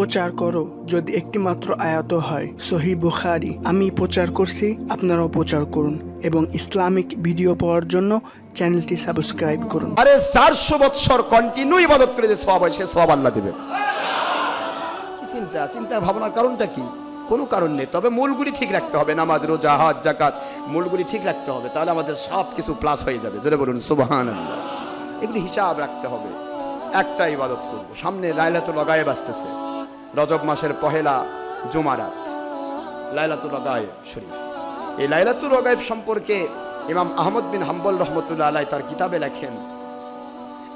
প্রচার করো যদি একটি মাত্র আয়াত হয়। সহিহ বুখারী। আমি প্রচার করছি, আপনারাও প্রচার করুন এবং ইসলামিক ভিডিও পাওয়ার জন্য চ্যানেলটি সাবস্ক্রাইব করুন। আরে 400 বছর কন্টিনিউ ইবাদত করে যে সওয়াব হয়, সে সওয়াব আল্লাহ দেবে। কি চিন্তা ভাবনার কারণটা কি? কোনো কারণ নেই, তবে মূলগুলি ঠিক রাখতে হবে। নামাজ, রোজা, হজ, যাকাত, মূলগুলি ঠিক রাখতে হবে, তাহলে আমাদের সব কিছু প্লাস হয়ে যাবে। জোরে বলুন সুবহানাল্লাহ। এগুলি হিসাব রাখতে হবে। একটা ইবাদত করব, সামনে লাইলাতুল গায়েব আসতেছে, রজব মাসের পহেলা জুমারাত, লাইলাতুল গায়েব শরীফ। এই লাইলাতুল গায়েব সম্পর্কে ইমাম আহমদ বিন হাম্বল রহমতুল্লাহ আলাইহি তার কিতাবে লেখেন,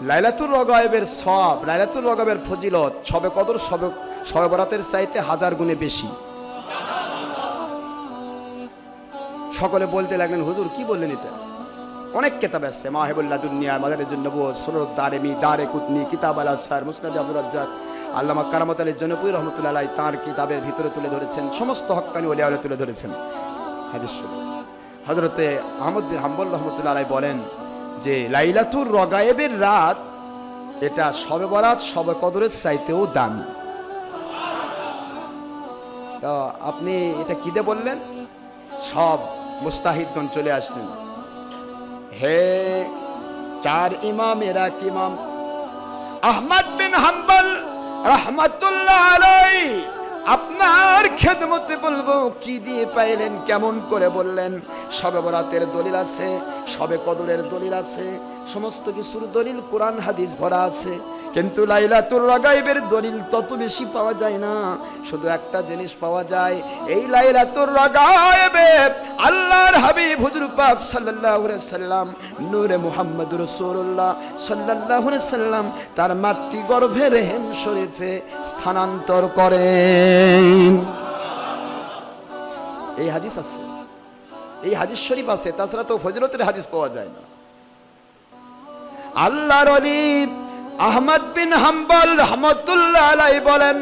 লাইলাতুল গায়েবের সওয়াব, লাইলাতুল গায়েবের ফজিলত শবে কদর, শবে বরাতের চাইতে 1000 গুণে বেশি। সকলে বলতে লাগলেন, হুজুর কি বললেন এটা? অনেক কিতাব আছে, মাহিবুল্লাহ দুনিয়া, মাদারের জন্য সুনানুদ দারিমি, দারে কুতনি, কিতাব আল আসহার, মুসনাদ আব্দুর রাজ্জাক, আল্লামা কারামত আলী জনপুরি রহমতুল্লাহ আলাইহি তার কিতাবের ভিতরে তুলে ধরেছেন, সমস্ত হক্কানি ওলিয়া আউলিয়া তুলে ধরেছেন হাদিস শরীফ। হযরতে আহমদ বিন হাম্বল রহমতুল্লাহ আলাইহি বলেন যে লাইলাতুল গায়েবের রাত এটা শবে বরাত, শবে কদরের চাইতেও দামি। তো আপনি এটা কি দিয়ে বললেন? সব মুস্তাহিদগণ চলে আসলেন, হে চার ইমামের এক ইমাম আহমদ বিন হাম্বল রাহমাতুল্লাহ আলাইহি, আপনার খেদমতে বলবো কি দিয়ে পাইলেন, কেমন করে বললেন? শবে বরাতের দলিল আছে, শবে কদরের দলিল আছে, সমস্ত কিছুর দলিল কোরআন হাদিস ভরা আছে, কিন্তু লাইলাতুল গায়েবের দলিল তত বেশি পাওয়া যায় না। শুধু একটা জিনিস পাওয়া যায়, এই লাইলাতুল গায়েবে আল্লাহর হাবিব হুজুর পাক সাল্লাল্লাহু আলাইহি সাল্লাম, নূরে মুহাম্মদুর রাসূলুল্লাহ সাল্লাল্লাহু আলাইহি সাল্লাম তার মাতৃগর্ভে রেহেম শরীফে স্থানান্তর করেন। এই হাদিস আছে, এই হাদিস শরীফ আছে, তাছাড়া তো ফজিলতের হাদিস পাওয়া যায় না। আল্লাহর ওলি আহমদ বিন হাম্বল রহমতুল্লাহ আলাইহি বলেন,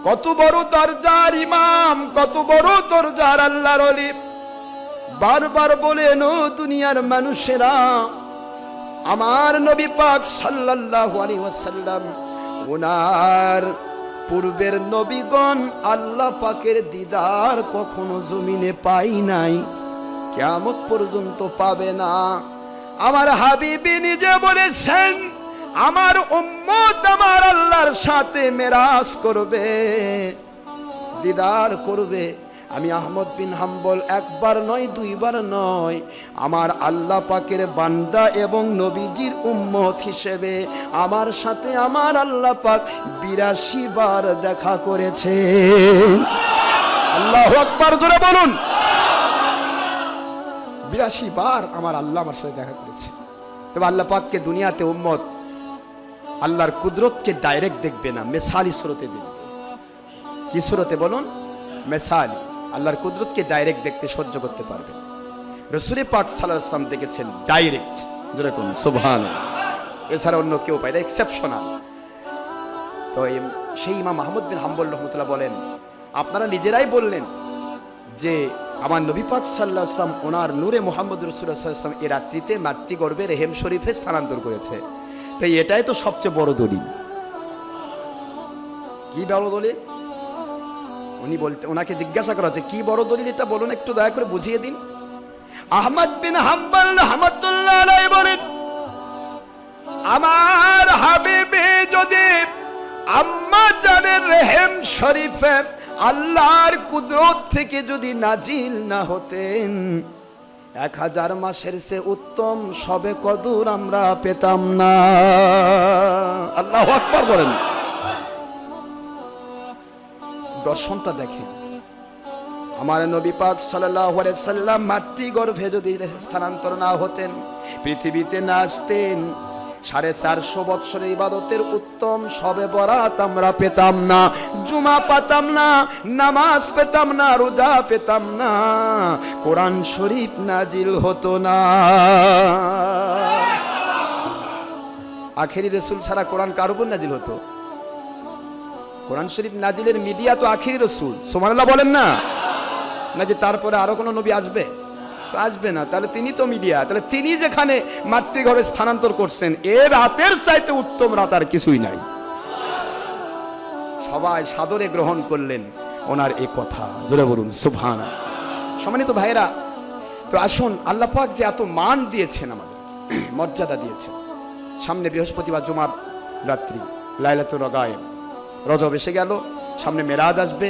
কত বড় দরজার ইমাম, কত বড় দরজার আল্লাহর ওলি। বারবার বলেন, ও দুনিয়ার মানুষেরা, আমার নবী পাক সাল্লাল্লাহু আলাইহি ওয়াসাল্লাম ওনার পূর্বের নবীগণ আল্লাহ পাকের দিদার কখনো জমিনে পাই নাই, কিয়ামত পর্যন্ত পাবে না। আমার হাবিবি নিজে বলেছেন, আমার উম্মত আমার আল্লাহর সাথে মেরাজ করবে, দিদার করবে। আমি আহমদ বিন হাম্বল একবার নয়, দুইবার নয়, আমার আল্লাহ পাকের বান্দা এবং নবীজির উম্মত হিসেবে আমার সাথে আমার আল্লাহ পাক 82 বার দেখা করেছে। আল্লাহু আকবার, জোরে বলুন। 82 বার আমার আল্লাহ আমার সাথে দেখা করেছে। তবে আল্লাহ পাককে দুনিয়াতে উম্মত আল্লাহর কুদরতকে ডাইরেক্ট দেখবে না, মেসালি সুরতে দেখবে। কি সুরতে বলুন? মেসালি। আল্লাহর কুদরতকে ডাইরেক্ট দেখতে সহ্য করতে পারবে। রাসূল পাক সাল্লাল্লাহু আলাইহি ওয়াসাল্লাম দেখেছেন ডাইরেক্ট, যেরকম সুবহানাল্লাহ, এছাড়া অন্য কেউ পায় না, এক্সেপশনাল। তো সেই ইমাম আহমদ বিন হাম্বল রহমতুল্লাহ বলেন, আপনারা নিজেরাই বললেন যে আমার নবী পাক সাল্লাল্লাহু আলাইহি ওয়াসাল্লাম ওনার নূরে মুহাম্মদ রাসূলুল্লাহ সাল্লাল্লাহু আলাইহি ওয়াসাল্লাম এই রাত্রিতে মাতৃগর্ভে রেহেম শরীফে স্থানান্তর করেছে। তো এটাই তো সবচেয়ে বড় দলিল। কি বড় দলিল? উনি বলতে, ওনাকে জিজ্ঞাসা করা হচ্ছে কি বড় দলিল, এটা বলুন, একটু দয়া করে বুঝিয়ে দিন। আহমদ বিন হাম্বল রাহমাতুল্লাহ আলাইহি বলেন, আমার হাবিবি যদি আম্মা জানের রেহেম শরীফে আল্লাহর কুদরত থেকে যদি নাজিল না হতেন, 1000 মাসের সে উত্তম শবে কদর আমরা পেতাম না। আল্লাহু আকবার বলেন। দর্শনটা দেখেন, আমার নবী পাক সাল্লাল্লাহু আলাইহি সাল্লাম মাতৃগর্ভে যদি স্থানান্তর না হতেন, পৃথিবীতে না আসতেন, 450 বছরের ইবাদতের উত্তম শবে বরাত আমরা পেতাম না, জুমা পেতাম না, নামাজ পেতাম না, রোজা পেতাম না, কোরআন শরীফ নাজিল হতো না। আখেরি রাসূল ছাড়া কোরআন কার উপর নাজিল হতো? কোরআন শরীফ নাজিলের মিডিয়া তো আখেরি রাসূল। সুবহানাল্লাহ বলেন না? না যে তারপরে আরো কোনো নবী আসবে? তো আসবে না, তাহলে তিনি তো মিডিয়া। তাহলে তিনি যেখানে মাতৃগর্ভে স্থানান্তর করছেন, এ রাতের চাইতে উত্তম রাত আর কিছুই নাই। সবাই সাদরে গ্রহণ করলেন ওনার এই কথা। জোরে বলুন সুবহানাল্লাহ। সম্মানিত ভাইরা, তো আসুন, আল্লাহ পাক যে এত মান দিয়েছেন, আমাদের মর্যাদা দিয়েছেন। সামনে বৃহস্পতিবার জুমার রাত্রি লাইলাতুল রগায়েব, রজব এসে গেল, সামনে মেরাজ আসবে,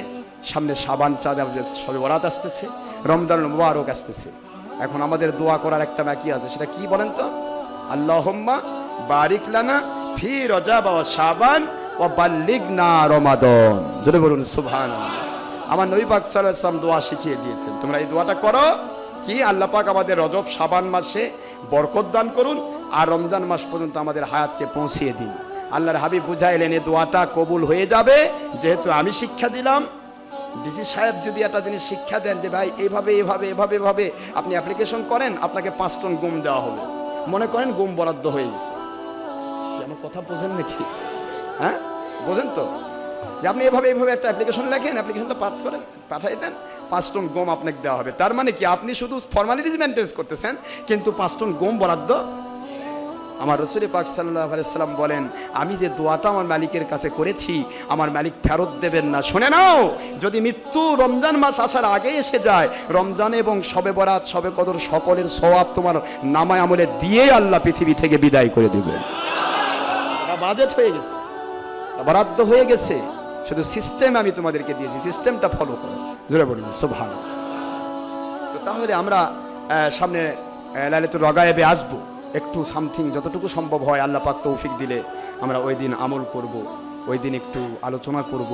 সামনে শাবান চাঁদ শবে বরাত আসতেছে, রমজানুল মুবারক আসতেছে। এখন আমাদের দোয়া করার একটা বাকি আছে, সেটা কি বলেন তো? আল্লাহুম্মা বারিক লানা ফি রজব ওয়া শাবান ওয়া বাল্লিগনা রমাদান। জোরে বলুন সুবহানাল্লাহ। আমার নবী পাক সাল্লাল্লাহু আলাইহি ওয়াসাল্লাম দোয়া শিখিয়ে দিয়েছেন, তোমরা এই দোয়াটা করো। কি? আল্লাহ পাক আমাদের রজব শাবান মাসে বরকত দান করুন, আর রমজান মাস পর্যন্ত আমাদের হায়াতকে পৌঁছিয়ে দিন। আল্লাহর হাবিব বুঝাইলেন এই দোয়াটা কবুল হয়ে যাবে, যেহেতু আমি শিক্ষা দিলাম। ডিসি সাহেব যদি একটা জিনিস শিক্ষা দেন যে ভাই এইভাবে এভাবে এভাবে এভাবে আপনি অ্যাপ্লিকেশন করেন, আপনাকে 5 টন গম দেওয়া হবে, মনে করেন গম বরাদ্দ হয়ে গেছে। আমার কথা বোঝেন নাকি? হ্যাঁ, বোঝেন তো? যে আপনি এভাবে এইভাবে একটা অ্যাপ্লিকেশন লেখেন, অ্যাপ্লিকেশনটা পাস করেন, পাঠাই দেন, 5 টন গম আপনাকে দেওয়া হবে। তার মানে কি? আপনি শুধু ফর্মালিটিজ মেনটেন করতেছেন, কিন্তু 5 টন গম বরাদ্দ। আমার রাসূল পাক সাল্লাল্লাহু আলাইহি ওয়াসাল্লাম বলেন, আমি যে দোয়াটা আমার মালিকের কাছে করেছি, আমার মালিক ফেরত দেবেন না। শুনে নাও, যদি মৃত্যু রমজান মাস আসার আগে এসে যায়, রমজান এবং শবে বরাত, শবে কদর সকলের সওয়াব তোমার নামায় আমলে দিয়ে আল্লাহ পৃথিবী থেকে বিদায় করে দিবেন। বাজেট হয়ে গেছে, বরাদ্দ হয়ে গেছে, শুধু সিস্টেম আমি তোমাদেরকে দিয়েছি, সিস্টেমটা ফলো করো। জোরে বলুন সুবহানাল্লাহ। তো তাহলে আমরা সামনে লাইলাতুল রগায়েবে আসবো, একটু সামথিং যতটুকু সম্ভব হয় আল্লাহ পাক তৌফিক দিলে আমরা ওই দিন আমল করব, ওই দিন একটু আলোচনা করব।